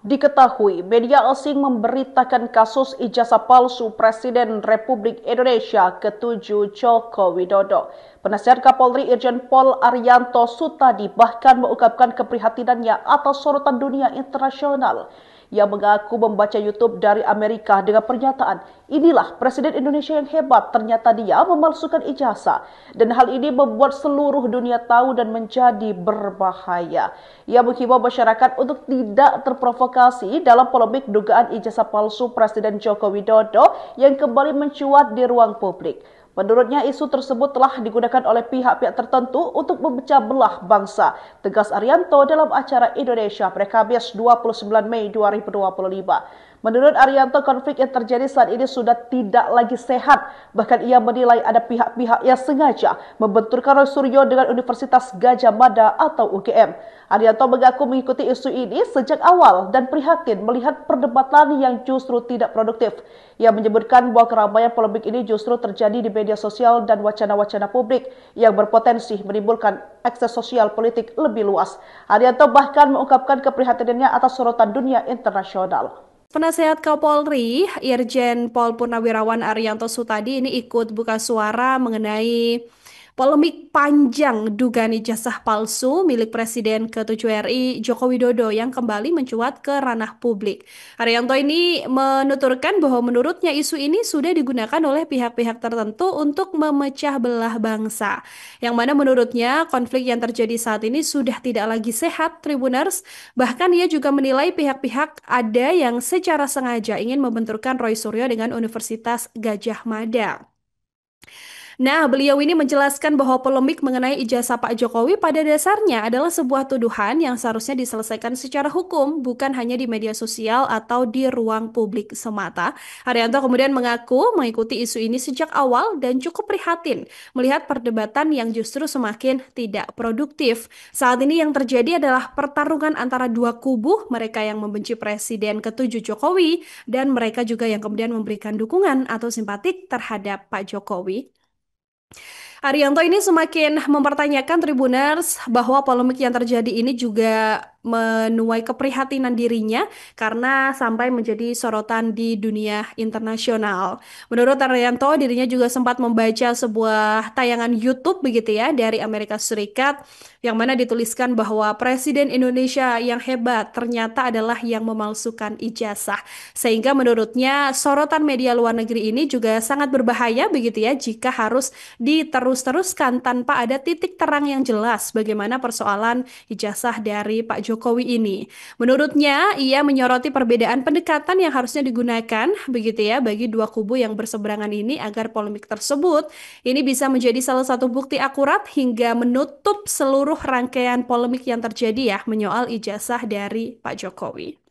Diketahui, media asing memberitakan kasus ijazah palsu Presiden Republik Indonesia ke-7 Joko Widodo. Penasihat Kapolri Irjen Pol Arianto Sutadi bahkan mengungkapkan keprihatinannya atas sorotan dunia internasional. Ia mengaku membaca YouTube dari Amerika dengan pernyataan, inilah Presiden Indonesia yang hebat, ternyata dia memalsukan ijazah. Dan hal ini membuat seluruh dunia tahu dan menjadi berbahaya. Ia menghimbau masyarakat untuk tidak terprovokasi dalam polemik dugaan ijazah palsu Presiden Joko Widodo yang kembali mencuat di ruang publik. Menurutnya isu tersebut telah digunakan oleh pihak-pihak tertentu untuk memecah belah bangsa, tegas Arianto dalam acara Indonesia pada Kamis 29 Mei 2025. Menurut Arianto, konflik yang terjadi saat ini sudah tidak lagi sehat. Bahkan ia menilai ada pihak-pihak yang sengaja membenturkan Roy Suryo dengan Universitas Gadjah Mada atau UGM. Arianto mengaku mengikuti isu ini sejak awal dan prihatin melihat perdebatan yang justru tidak produktif. Ia menyebutkan bahwa keramaian polemik ini justru terjadi di media sosial dan wacana-wacana publik yang berpotensi menimbulkan akses sosial politik lebih luas. Arianto bahkan mengungkapkan keprihatinannya atas sorotan dunia internasional. Penasehat Kapolri, Irjen Pol Purnawirawan Arianto Sutadi ini ikut buka suara mengenai polemik panjang dugaan ijazah palsu milik Presiden ke-7 RI Joko Widodo yang kembali mencuat ke ranah publik. Arianto ini menuturkan bahwa menurutnya isu ini sudah digunakan oleh pihak-pihak tertentu untuk memecah belah bangsa. Yang mana menurutnya konflik yang terjadi saat ini sudah tidak lagi sehat, Tribuners. Bahkan ia juga menilai pihak-pihak ada yang secara sengaja ingin membenturkan Roy Suryo dengan Universitas Gadjah Mada. Nah, beliau ini menjelaskan bahwa polemik mengenai ijazah Pak Jokowi pada dasarnya adalah sebuah tuduhan yang seharusnya diselesaikan secara hukum, bukan hanya di media sosial atau di ruang publik semata. Arianto kemudian mengaku mengikuti isu ini sejak awal dan cukup prihatin melihat perdebatan yang justru semakin tidak produktif. Saat ini yang terjadi adalah pertarungan antara dua kubu, mereka yang membenci Presiden ke-7 Jokowi dan mereka juga yang kemudian memberikan dukungan atau simpatik terhadap Pak Jokowi. Arianto ini semakin mempertanyakan Tribuners bahwa polemik yang terjadi ini juga menuai keprihatinan dirinya karena sampai menjadi sorotan di dunia internasional. Menurut Arianto, dirinya juga sempat membaca sebuah tayangan YouTube begitu ya dari Amerika Serikat yang mana dituliskan bahwa Presiden Indonesia yang hebat ternyata adalah yang memalsukan ijazah. Sehingga menurutnya sorotan media luar negeri ini juga sangat berbahaya begitu ya jika harus diterus-teruskan tanpa ada titik terang yang jelas bagaimana persoalan ijazah dari Pak Jokowi ini. Menurutnya, ia menyoroti perbedaan pendekatan yang harusnya digunakan begitu ya bagi dua kubu yang berseberangan ini agar polemik tersebut ini bisa menjadi salah satu bukti akurat hingga menutup seluruh rangkaian polemik yang terjadi ya menyoal ijazah dari Pak Jokowi.